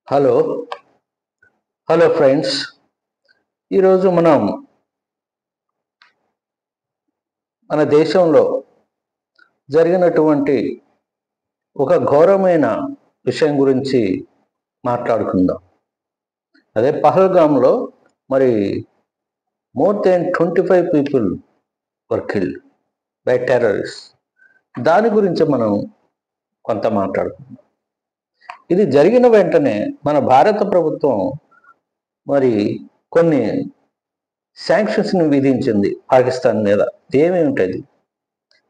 Hello hello friends. ఈరోజు మనం మన దేశంలో జరిగినటువంటి ఒక ఘోరమైన విషయం గురించి మాట్లాడుకుందాం. అదే పహల్గామ్లో మరి more than 25 people were killed by terrorist. దాని గురించి మనం కొంత మాట్లాడుకుందాం. ఇది జరిగిన వెంటనే మన భారత ప్రభుత్వం మరి కొన్ని శాంక్షన్స్ని విధించింది పాకిస్తాన్ మీద. ఏమేమిటది,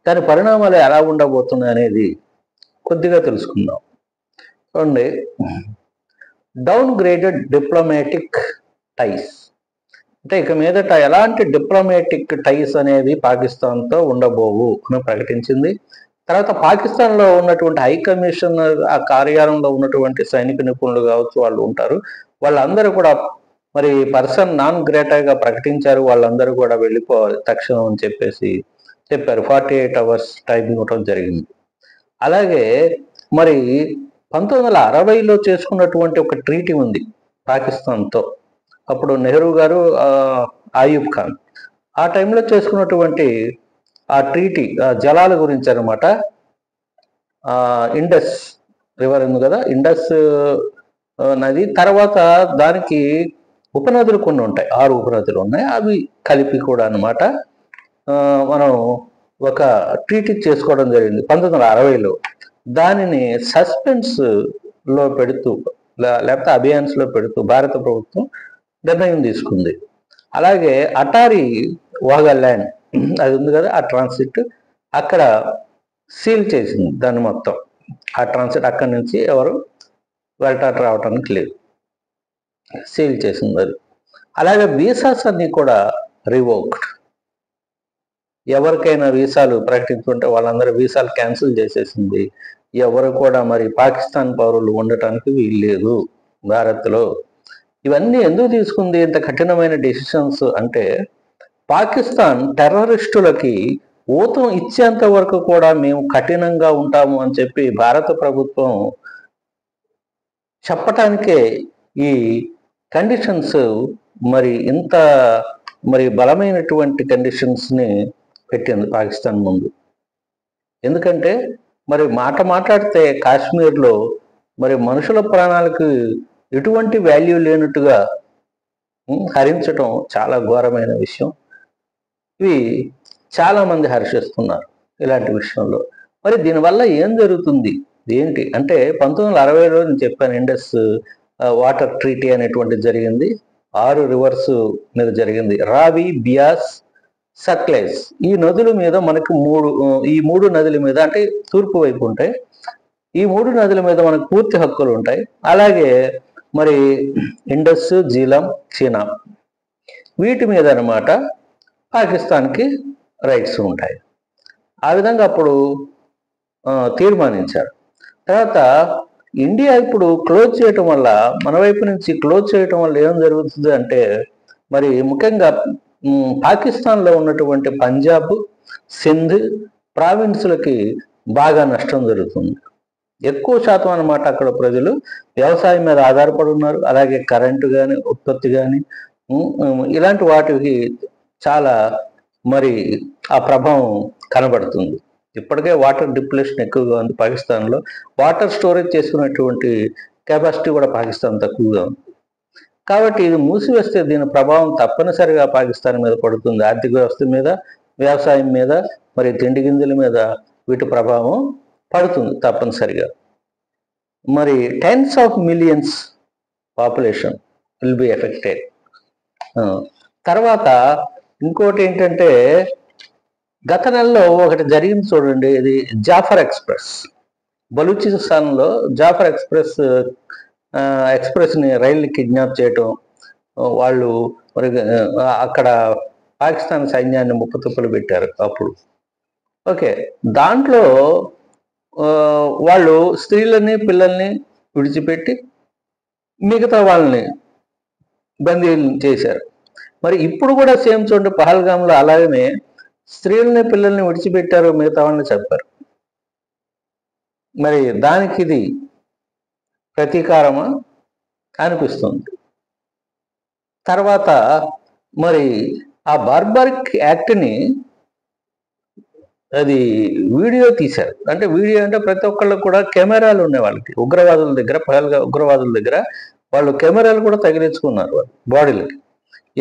దాని పరిణామాలు ఎలా ఉండబోతున్నాయి అనేది కొద్దిగా తెలుసుకుందాం. చూడండి, డౌన్ గ్రేడెడ్ డిప్లొమాటిక్ టైస్ అంటే ఇక మీదట ఎలాంటి డిప్లొమాటిక్ టైస్ అనేది పాకిస్తాన్తో ఉండబోవు అని ప్రకటించింది. తర్వాత పాకిస్తాన్లో ఉన్నటువంటి హై కమిషనర్, ఆ కార్యాలయంలో ఉన్నటువంటి సైనిక నిపుణులు కావచ్చు, వాళ్ళు ఉంటారు, వాళ్ళందరూ కూడా మరి పర్సన్ నాన్ గ్రేటాగా ప్రకటించారు. వాళ్ళందరూ కూడా వెళ్ళిపోవాలి తక్షణం అని చెప్పారు. 48 hours టైం ఇవ్వటం జరిగింది. అలాగే మరి 1960లో చేసుకున్నటువంటి ఒక ట్రీటీ ఉంది పాకిస్తాన్తో. అప్పుడు నెహ్రూ గారు, ఆయూబ్ ఖాన్ ఆ టైంలో చేసుకున్నటువంటి ఆ ట్రీటీ జలాల గురించి అనమాట. ఇండస్ రివర్ ఉంది కదా, ఇండస్ నది తర్వాత దానికి ఉపనదులు కొన్ని ఉంటాయి, 6 ఉపనదులు ఉన్నాయి, అవి కలిపి కూడా అనమాట మనం ఒక ట్రీటీ చేసుకోవడం జరిగింది 1960లో. దానిని సస్పెన్స్లో పెడుతూ లేకపోతే అబియాన్స్లో పెడుతూ భారత ప్రభుత్వం నిర్ణయం తీసుకుంది. అలాగే అటారీ వాగా ల్యాండ్ అది ఉంది కదా, ఆ ట్రాన్సిట్ అక్కడ సీల్ చేసింది దాన్ని మొత్తం. ఆ ట్రాన్సిట్ అక్కడి నుంచి ఎవరు వెళ్ళటానికి రావటానికి లేదు, సీల్ చేసింది అది. అలాగే వీసాస్ అన్నీ కూడా రివోక్డ్. ఎవరికైనా వీసాలు ప్రకటించుకుంటే వాళ్ళందరూ వీసాలు క్యాన్సిల్ చేసేసింది. ఎవరు కూడా మరి పాకిస్తాన్ పౌరులు ఉండటానికి వీల్లేదు భారత్లో. ఇవన్నీ ఎందుకు తీసుకుంది ఇంత కఠినమైన డెసిషన్స్ అంటే, పాకిస్తాన్ టెర్రరిస్టులకి ఊతం ఇచ్చేంత వరకు కూడా మేము కఠినంగా ఉంటాము అని చెప్పి భారత ప్రభుత్వం చెప్పటానికే ఈ కండిషన్స్ మరి ఇంత మరి బలమైనటువంటి కండిషన్స్ని పెట్టింది పాకిస్తాన్ ముందు. ఎందుకంటే మరి మాట్లాడితే కాశ్మీర్లో మరి మనుషుల ప్రాణాలకు ఎటువంటి వాల్యూ లేనట్టుగా హరించడం చాలా ఘోరమైన విషయం. ఇవి చాలామంది హర్షిస్తున్నారు ఇలాంటి విషయంలో. మరి దీనివల్ల ఏం జరుగుతుంది ఏంటి అంటే, 1960లో నేను చెప్పాను, ఇండస్ వాటర్ ట్రీటీ అనేటువంటిది జరిగింది. 6 రివర్స్ మీద జరిగింది. రావి, బియాస్, సట్లెజ్ ఈ నదుల మీద మనకు ఈ మూడు నదుల మీద అంటే తూర్పు వైపు ఉంటాయి. ఈ 3 నదుల మీద మనకు పూర్తి హక్కులు ఉంటాయి. అలాగే మరి ఇండస్, జీలం, చీనా వీటి మీద అనమాట పాకిస్తాన్కి రైట్స్ ఉంటాయి. ఆ విధంగా అప్పుడు తీర్మానించారు. తర్వాత ఇండియా ఇప్పుడు క్లోజ్ చేయటం వల్ల, మన వైపు నుంచి క్లోజ్ చేయటం వల్ల ఏం జరుగుతుంది అంటే, మరి ముఖ్యంగా పాకిస్తాన్లో ఉన్నటువంటి పంజాబ్, సింధ్ ప్రావిన్సులకి బాగా నష్టం జరుగుతుంది. ఎక్కువ శాతం అన్నమాట అక్కడ ప్రజలు వ్యవసాయం మీద ఆధారపడి ఉన్నారు. అలాగే కరెంటు కానీ, ఉత్పత్తి కానీ ఇలాంటి వాటికి చాలా మరి ఆ ప్రభావం కనబడుతుంది. ఇప్పటికే వాటర్ డిప్లేషన్ ఎక్కువగా ఉంది పాకిస్తాన్లో. వాటర్ స్టోరేజ్ చేసుకున్నటువంటి కెపాసిటీ కూడా పాకిస్తాన్ తక్కువగా ఉంది. కాబట్టి ఇది మూసివేస్తే దీని ప్రభావం తప్పనిసరిగా పాకిస్తాన్ మీద పడుతుంది. ఆర్థిక వ్యవస్థ మీద, వ్యవసాయం మీద, మరి తిండి గింజల మీద వీటి ప్రభావం పడుతుంది తప్పనిసరిగా. మరి tens of millions population will be affected. తర్వాత ఇంకోటి ఏంటంటే, గత నెలలో ఒకటి జరిగింది చూడండి, ఇది జాఫర్ ఎక్స్ప్రెస్. బలూచిస్తాన్లో జాఫర్ ఎక్స్ప్రెస్ని రైల్ని కిడ్నాప్ చేయటం, వాళ్ళు మరి అక్కడ పాకిస్తాన్ సైన్యాన్ని ముప్పుతుప్పలు పెట్టారు అప్పుడు. ఓకే, దాంట్లో వాళ్ళు స్త్రీలని, పిల్లల్ని విడిచిపెట్టి మిగతా వాళ్ళని బందీలు చేశారు. మరి ఇప్పుడు కూడా సేమ్ చూడండి, పహల్గామ్లో అలాగనే స్త్రీలని, పిల్లల్ని విడిచిపెట్టారు, మిగతా వాళ్ళని చెప్పారు. మరి దానికి ఇది ప్రతీకారమా అనిపిస్తుంది. తర్వాత మరి ఆ బార్బరిక్ యాక్ట్ని అది వీడియో తీశారు. అంటే వీడియో అంటే ప్రతి ఒక్కళ్ళకు కూడా కెమెరాలు ఉన్నాయి వాళ్ళకి. ఉగ్రవాదుల దగ్గర, ఉగ్రవాదుల దగ్గర వాళ్ళు కెమెరాలు కూడా తగిలించుకున్నారు వాళ్ళు బాడీలకి.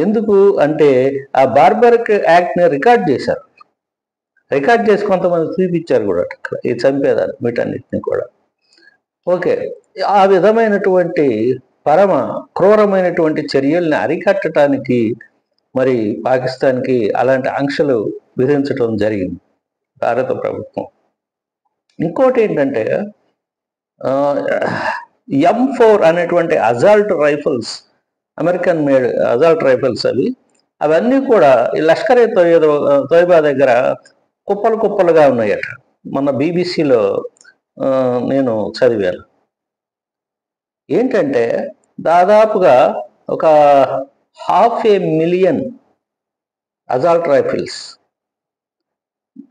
ఎందుకు అంటే ఆ బార్బరిక్ యాక్ట్ని రికార్డ్ చేశారు. రికార్డ్ చేసి కొంతమంది చూపించారు కూడా అక్కడ ఈ చంపేదాన్ని వీటన్నిటిని కూడా. ఓకే, ఆ విధమైనటువంటి పరమ క్రూరమైనటువంటి చర్యల్ని అరికట్టడానికి మరి పాకిస్తాన్కి అలాంటి ఆంక్షలు విధించడం జరిగింది భారత ప్రభుత్వం. ఇంకోటి ఏంటంటే M4 అనేటువంటి assault rifles, American made assault rifles అవన్నీ కూడా ఈ లష్కరే తోయిబా దగ్గర కుప్పలు కుప్పలుగా ఉన్నాయట. మొన్న బీబీసీలో నేను చదివాను. ఏంటంటే దాదాపుగా ఒక 500,000 అజాల్ట్ రైఫిల్స్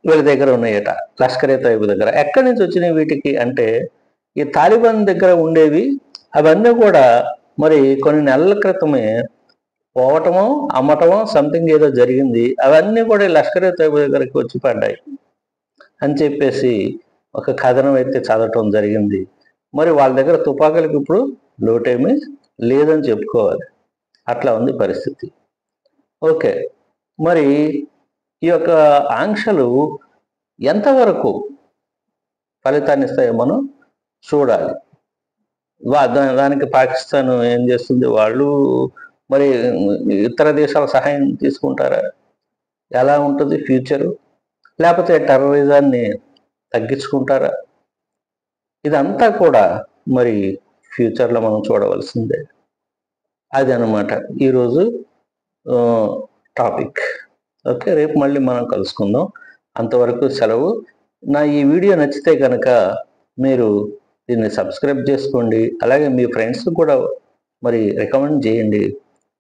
వీళ్ళ దగ్గర ఉన్నాయట, లష్కరే తోయిబా దగ్గర. ఎక్కడి నుంచి వచ్చినాయి వీటికి అంటే ఈ తాలిబాన్ దగ్గర ఉండేవి. అవన్నీ కూడా మరి కొన్ని నెలల క్రితమే పోవటమో అమ్మటమో సంథింగ్ ఏదో జరిగింది. అవన్నీ కూడా లష్కరే తోయిబా దగ్గరికి వచ్చి పడ్డాయి అని చెప్పేసి ఒక కథనం అయితే చదవటం జరిగింది. మరి వాళ్ళ దగ్గర తుపాకులకు ఇప్పుడు లోటేమీ లేదని చెప్పుకోవాలి. అట్లా ఉంది పరిస్థితి. ఓకే, మరి ఈ యొక్క ఆంక్షలు ఎంతవరకు ఫలితాన్ని ఇస్తాయో మనం చూడాలి. దానికి పాకిస్తాన్ ఏం చేస్తుంది? వాళ్ళు మరి ఇతర దేశాల సహాయం తీసుకుంటారా? ఎలా ఉంటుంది ఫ్యూచరు? లేకపోతే టెర్రరిజాన్ని తగ్గించుకుంటారా? ఇదంతా కూడా మరి ఫ్యూచర్లో మనం చూడవలసిందే. అది అన్నమాట ఈరోజు టాపిక్. ఓకే, రేపు మళ్ళీ మనం కలుసుకుందాం. అంతవరకు సెలవు. నా ఈ వీడియో నచ్చితే కనుక మీరు దీన్ని సబ్స్క్రైబ్ చేసుకోండి. అలాగే మీ ఫ్రెండ్స్ కూడా మరి రికమెండ్ చేయండి,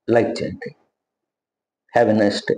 లైక్ చేయండి. Have a nice day.